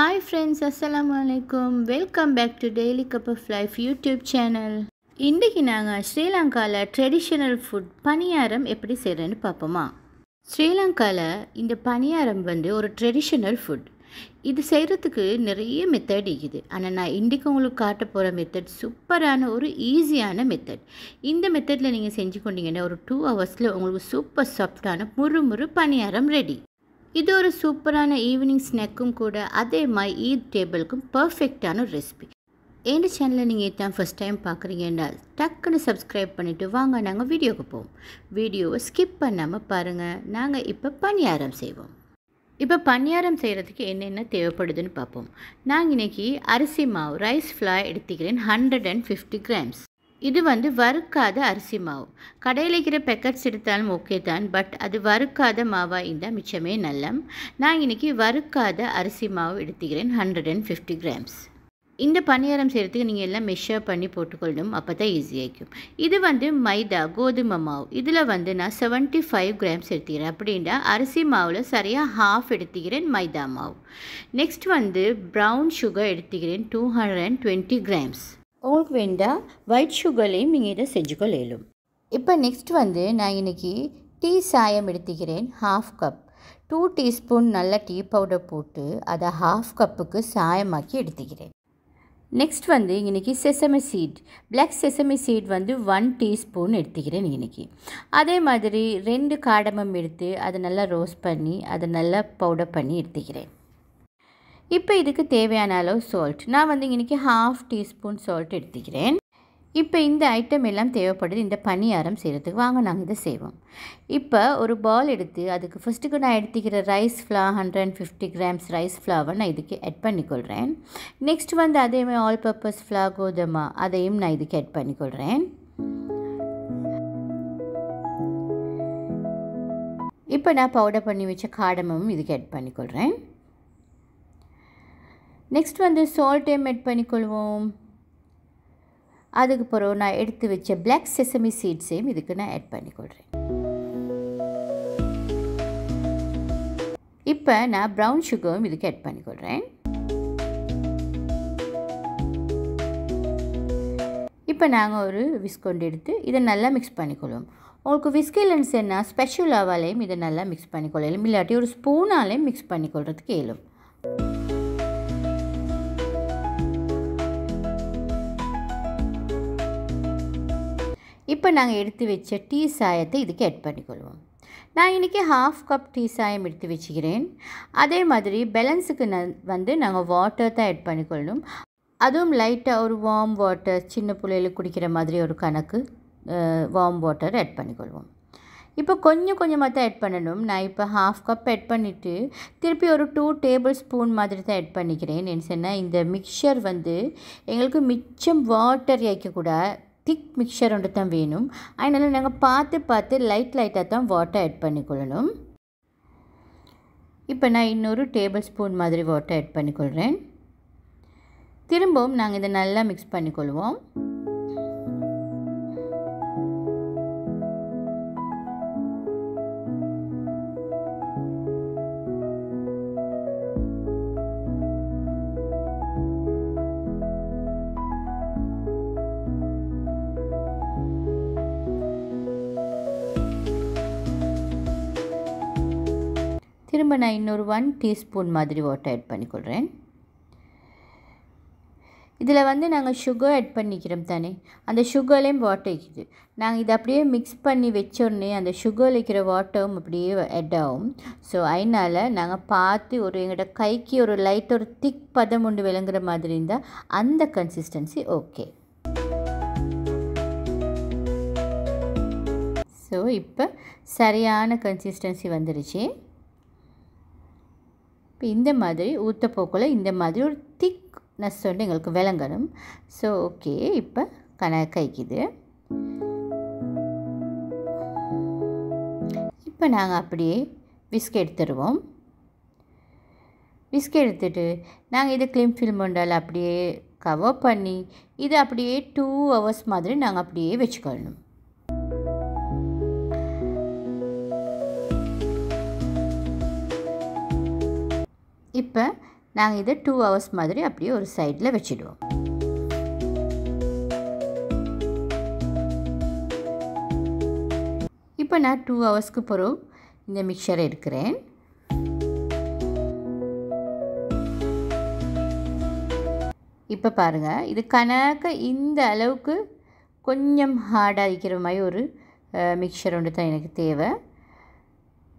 Hi friends, Assalamu alaikum. Welcome back to Daily Cup of Life YouTube channel. இன்றைக்கி நாங்கள் ஸ்ரீலங்காவில் traditional food பணியாரம் எப்படி செய்கிறேன்னு பார்ப்போமா. ஸ்ரீலங்காவில் இந்த பணியாரம் ஒரு ட்ரெடிஷ்னல் ஃபுட். இது செய்கிறதுக்கு நிறைய மெத்தட் இருக்குது. ஆனால் நான் இன்றைக்கு உங்களுக்கு காட்ட போகிற மெத்தட் சூப்பரான ஒரு ஈஸியான மெத்தட். இந்த மெத்தடில் நீங்கள் செஞ்சு கொண்டீங்கன்னா ஒரு 2 ஹவர்ஸில் உங்களுக்கு சூப்பர் சாஃப்டான முறு பணியாரம் ரெடி. இது ஒரு சூப்பரான ஈவினிங் ஸ்நாக்கும் கூட, அதே மாதிரி ஈத் டேபிளுக்கும் பர்ஃபெக்டான ரெசிபி. எந்த சேனலை நீங்கள் இதுதான் ஃபஸ்ட் டைம் பார்க்குறீங்கன்னா டக்குன்னு சப்ஸ்கிரைப் பண்ணிவிட்டு வாங்க நாங்கள் வீடியோவுக்கு போவோம். வீடியோவை ஸ்கிப் பண்ணாமல் பாருங்கள். நாங்கள் இப்போ பணியாரம் செய்வோம். இப்போ பணியாரம் செய்கிறதுக்கு என்னென்ன தேவைப்படுதுன்னு பார்ப்போம். நாங்கள் இன்றைக்கி அரிசி மாவு ரைஸ் ஃப்ளார் எடுத்துக்கிறேன் 150 கிராம்ஸ். இது வறுக்காத அரிசி மாவு. கடையில் இருக்கிற பேக்கெட்ஸ் எடுத்தாலும் ஓகே தான், பட் அது வறுக்காத மாவாக இருந்தால் மிச்சமே நல்லம். நான் இன்றைக்கி வறுக்காத அரிசி மாவு எடுத்துக்கிறேன் 150 கிராம்ஸ். இந்த பணியாரம் செய்கிறதுக்கு நீங்கள் எல்லாம் மெஷர் பண்ணி போட்டுக்கொள்ளணும், அப்போ தான் ஈஸியாகிக்கும். இது மைதா கோதுமை மாவு. இதில் நான் 75 கிராம்ஸ் எடுத்துக்கிறேன். அப்படின்னா அரிசி மாவில் சரியாக ஹாஃப் எடுத்துக்கிறேன் மைதா மாவு. நெக்ஸ்ட் ப்ரௌன் சுகர் எடுத்துக்கிறேன் 220 கிராம்ஸ். உங்களுக்கு வேண்டாம் ஒயிட் சுகர்லேயும் நீங்கள் இதை செஞ்சுக்கொள்ளும். இப்போ நெக்ஸ்ட் நான் இன்றைக்கி டீ சாயம் எடுத்துக்கிறேன் ஹாஃப் கப். 2 டீஸ்பூன் நல்ல டீ பவுடர் போட்டு அதை ஹாஃப் கப்புக்கு சாயமாக்கி எடுத்துக்கிறேன். நெக்ஸ்ட் இன்றைக்கி sesame seed, black sesame seed 1 teaspoon எடுத்துக்கிறேன் இன்றைக்கி. அதே மாதிரி 2 காடமம் எடுத்து அதை நல்லா ரோஸ்ட் பண்ணி அதை நல்லா பவுடர் பண்ணி எடுத்துக்கிறேன். இப்போ இதுக்கு தேவையான அளவு சால்ட், நான் இன்றைக்கி ஹாஃப் டீஸ்பூன் சால்ட் எடுத்துக்கிறேன். இப்போ இந்த ஐட்டம் எல்லாம் தேவைப்படுது இந்த பணியாரம் செய்கிறதுக்கு. வாங்க நாங்கள் இதை செய்வோம். இப்போ ஒரு பால் எடுத்து அதுக்கு ஃபஸ்ட்டுக்கு நான் எடுத்துக்கிற ரைஸ் ஃப்ளார் 150 கிராம்ஸ் ரைஸ் ஃப்ளாவை நான் இதுக்கு ஆட் பண்ணிக்கொள்கிறேன். நெக்ஸ்ட் அதேமாதிரி ஆல் பர்பஸ் ஃப்ளார் கோதுமை அதையும் நான் இதுக்கு ஆட் பண்ணிக்கொள்கிறேன். இப்போ நான் பவுடர் பண்ணி வச்ச காடமும் இதுக்கு ஆட் பண்ணிக்கொள்கிறேன். நெக்ஸ்ட் சால்ட்டையும் ஆட் பண்ணிக்கொள்வோம். அதுக்கு பிறகு நான் எடுத்து வச்ச பிளாக் செசமி சீட்ஸையும் இதுக்கு நான் ஆட் பண்ணிக்கொள்கிறேன். இப்போ நான் ப்ரௌன் சுகரும் இதுக்கு ஆட் பண்ணிக்கொள்கிறேன். இப்போ நாங்கள் ஒரு விஸ்கொண்டு எடுத்து இதை நல்லா மிக்ஸ் பண்ணிக்கொள்வோம். உங்களுக்கு விஸ்க் இல்லைன்னு ஸ்பெஷலாவாலையும் இதை நல்லா மிக்ஸ் பண்ணிக்கொள்ளலாம், இல்லாட்டி ஒரு ஸ்பூனாலேயும் மிக்ஸ் பண்ணிக்கொள்கிறதுக்கு இயலும். இப்போ நாங்கள் எடுத்து வச்ச டீ சாயத்தை இதுக்கு ஆட் பண்ணிக்கொள்வோம். நான் இன்றைக்கி ஹாஃப் கப் டீ சாயம் எடுத்து வச்சுக்கிறேன். அதே மாதிரி பேலன்ஸுக்கு நாங்கள் வாட்டர் தான் ஆட் பண்ணிக்கொள்ளணும். அதுவும் லைட்டாக ஒரு வார்ம் வாட்டர், சின்ன பிள்ளைகளுக்கு குடிக்கிற மாதிரி ஒரு கணக்கு வார்ம் வாட்டர் ஆட் பண்ணிக்கொள்வோம். இப்போ கொஞ்சமாக தான் ஆட் பண்ணணும். நான் இப்போ ஹாஃப் கப் ஆட் பண்ணிவிட்டு திருப்பி ஒரு 2 டேபிள் ஸ்பூன் மாதிரி தான் ஆட் பண்ணிக்கிறேன். என்ன சொன்னால் இந்த மிக்சர் எங்களுக்கு மிச்சம் வாட்டர் வைக்கக்கூடாது, திக் மிக்சர் ஒன்று தான் வேணும். அதனால் நாங்கள் பார்த்து லைட்டாக தான் வாட்டர் ஆட் பண்ணிக்கொள்ளணும். இப்போ நான் இன்னொரு டேபிள் ஸ்பூன் மாதிரி வாட்டர் ஆட் பண்ணிக்கொள்கிறேன். திரும்பவும் நாங்கள் இதை நல்லா மிக்ஸ் பண்ணிக்கொள்வோம். திரும்ப நான் இன்னொரு 1 டீஸ்பூன் மாதிரி வாட்டர் ஆட் பண்ணிக்கொள்கிறேன். இதில் நாங்கள் சுகர் ஆட் பண்ணிக்கிறோம் தானே, அந்த சுகர்லேயும் வாட்டர் இருக்குது. நாங்கள் இதை அப்படியே மிக்ஸ் பண்ணி வச்சோடனே அந்த சுகரில் இருக்கிற வாட்டரும் அப்படியே ஆட் ஆகும். ஸோ அதனால் நாங்கள் பார்த்து எங்களோட கைக்கு ஒரு லைட் ஒரு திக் பதம் ஒன்று விளங்குற மாதிரி இருந்தால் அந்த கன்சிஸ்டன்சி ஓகே. ஸோ இப்போ சரியான கன்சிஸ்டன்சி வந்துருச்சு. இப்போ இந்த மாதிரி ஊற்ற போக்கில் இந்த மாதிரி ஒரு திக்னஸ் எங்களுக்கு விளங்கணும். ஸோ ஓகே, இப்போ கைக்குது. இப்போ நாங்கள் அப்படியே விஸ்க் எடுத்துடுவோம். விஸ்க் எடுத்துட்டு நாங்கள் இதை க்ளீன் ஃபில்ம் உண்டால் அப்படியே கவர் பண்ணி இது அப்படியே 2 ஹவர்ஸ் மாதிரி நாங்கள் அப்படியே வச்சுக்கொள்ளணும். இப்போ நாங்கள் இதை 2 hours மாதிரி அப்படியே ஒரு சைடில் வச்சுடுவோம். இப்போ நான் 2 hours பிறகு இந்த மிக்சரை எடுக்கிறேன். இப்போ பாருங்கள், இது கணக்க இந்த அளவுக்கு கொஞ்சம் ஹார்டாக இருக்கிற மாதிரி ஒரு மிக்சர் ஒன்று தான் எனக்கு தேவை.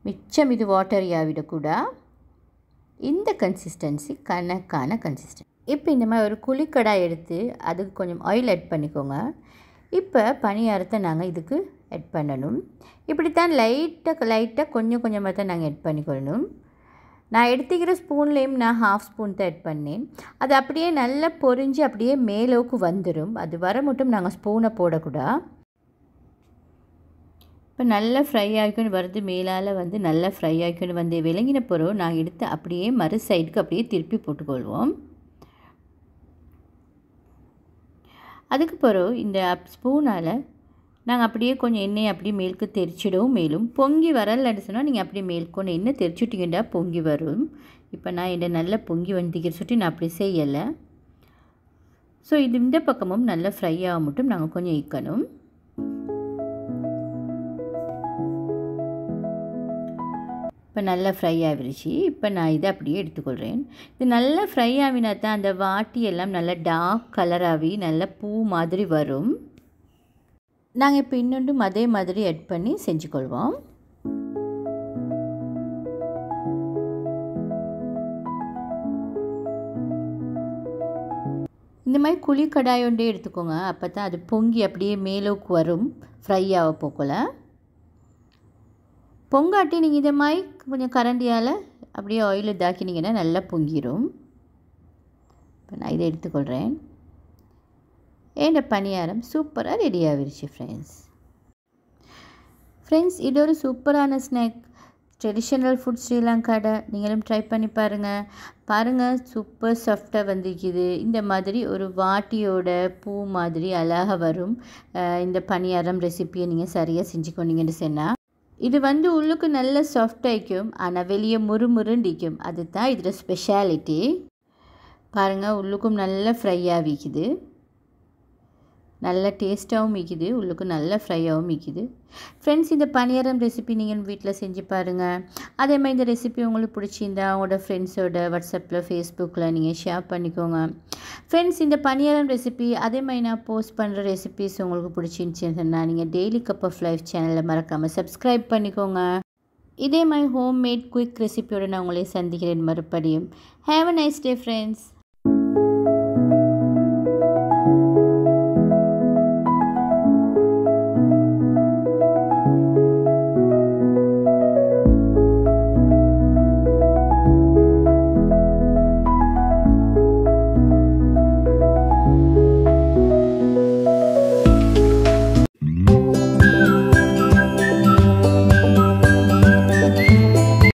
மிச்சம் இது வாட்டரியாக விடக்கூட இந்த கன்சிஸ்டன்சி கணக்கான கன்சிஸ்டன்சி. இப்போ இந்த மாதிரி ஒரு குழிக்கடாய் எடுத்து அதுக்கு கொஞ்சம் ஆயில் ஆட் பண்ணிக்கோங்க. இப்போ பணியாரத்தை நாங்கள் இதுக்கு ஆட் பண்ணணும். இப்படித்தான் லைட்டாக கொஞ்சம் கொஞ்சமாக தான் நாங்கள் ஆட் பண்ணிக்கொள்ளணும். நான் எடுத்துக்கிற ஸ்பூன்லேயும் நான் 1/2 ஸ்பூன் தான் ஆட் பண்ணேன். அது அப்படியே நல்லா பொரிஞ்சு அப்படியே மேலோக்கு வந்துடும். அது வர மட்டும் நாங்கள் ஸ்பூனை போடக்கூடாது. இப்போ நல்லா ஃப்ரை ஆகிக்கொண்டு வருது, மேலால் வந்து நல்லா ஃப்ரை ஆகிக்கொண்டு வந்து விளங்கின பிறகு நாங்கள் எடுத்து அப்படியே மறு சைடுக்கு அப்படியே திருப்பி போட்டுக்கொள்வோம். அதுக்கு பிறகு இந்த ஸ்பூனால் நாங்கள் அப்படியே கொஞ்சம் எண்ணெயை அப்படியே மேலுக்கு தெரிச்சிடவும், மேலும் பொங்கி வரலன்னு சொன்னால் நீங்கள் அப்படியே மேல்கொண்டு எண்ணெய் தெரிச்சுட்டிங்கன்னா பொங்கி வரும். இப்போ நான் என்ன நல்லா பொங்கி வந்துக்கிற சுட்டி நான் அப்படி செய்யலை. ஸோ இது இந்த பக்கமும் நல்லா ஃப்ரை ஆக மட்டும் நாங்கள் கொஞ்சம் ஈக்கணும். இப்போ நல்லா ஃப்ரை ஆகிடுச்சு. இப்போ நான் இதை அப்படியே எடுத்துக்கொள்கிறேன். இது நல்லா ஃப்ரை ஆகினா தான் அந்த வாட்டி எல்லாம் நல்லா டார்க் கலராகி நல்லா பூ மாதிரி வரும். நாங்கள் இப்போ இன்னொன்றும் அதே மாதிரி ஆட் பண்ணி செஞ்சுக்கொள்வோம். இந்த மாதிரி குழி கடாய் ஒன்றே எடுத்துக்கோங்க. அப்போ தான் அது பொங்கி அப்படியே மேலோக்கு வரும் ஃப்ரை ஆக போக்கல. பொங்காட்டி நீங்கள் இதை மாதிரி கொஞ்சம் கரண்டியால் அப்படியே ஆயில் இதாக்கினீங்கன்னா நல்லா பொங்கிடும். இப்போ நான் இதை எடுத்துக்கொள்கிறேன். இந்த பணியாரம் சூப்பராக ரெடி ஆகிடுச்சு ஃப்ரெண்ட்ஸ். இது ஒரு சூப்பரான ஸ்நாக், ட்ரெடிஷ்னல் ஃபுட் ஸ்ரீலங்காட. நீங்களும் ட்ரை பண்ணி பாருங்கள். சூப்பர் சாஃப்டாக வந்துக்குது. இந்த மாதிரி ஒரு வாட்டியோட பூ மாதிரி அழகாக வரும். இந்த பணியாரம் ரெசிப்பியை நீங்கள் சரியாக செஞ்சுக்கொண்டீங்கன்னு சொன்னால் இது வந்து உள்ளுக்கு நல்ல சாஃப்டாகிக்கும், ஆனால் வெளியே முறுமுறுண்டிக்கும். அதுதான் இதில் ஸ்பெஷாலிட்டி. பாருங்கள், உள்ளுக்கும் நல்லா ஃப்ரை ஆகிக்குது, நல்ல டேஸ்ட்டாகவும் மிக்குது, உள்ளுக்கு நல்லா ஃப்ரையாகவும் மிக்குது. ஃப்ரெண்ட்ஸ், இந்த பணியாரம் ரெசிபி நீங்கள் வீட்டில் செஞ்சு பாருங்கள். அதே மாதிரி இந்த ரெசிபி உங்களுக்கு பிடிச்சிருந்தா உங்களோட ஃப்ரெண்ட்ஸோட வாட்ஸ்அப்பில் ஃபேஸ்புக்கில் நீங்கள் ஷேர் பண்ணிக்கோங்க. ஃப்ரெண்ட்ஸ், இந்த பணியாரம் ரெசிபி அதே மாதிரி நான் போஸ்ட் பண்ணுற ரெசிபிஸ் உங்களுக்கு பிடிச்சிருந்துச்சுன்னா நீங்கள் டெய்லி கப் ஆஃப் லைஃப் சேனலை மறக்காமல் சப்ஸ்கிரைப் பண்ணிக்கோங்க. இதே மாதிரி ஹோம் மேட் குயிக் ரெசிபியோடு நான் உங்களை சந்திக்கிறேன் மறுபடியும். Have a nice day friends.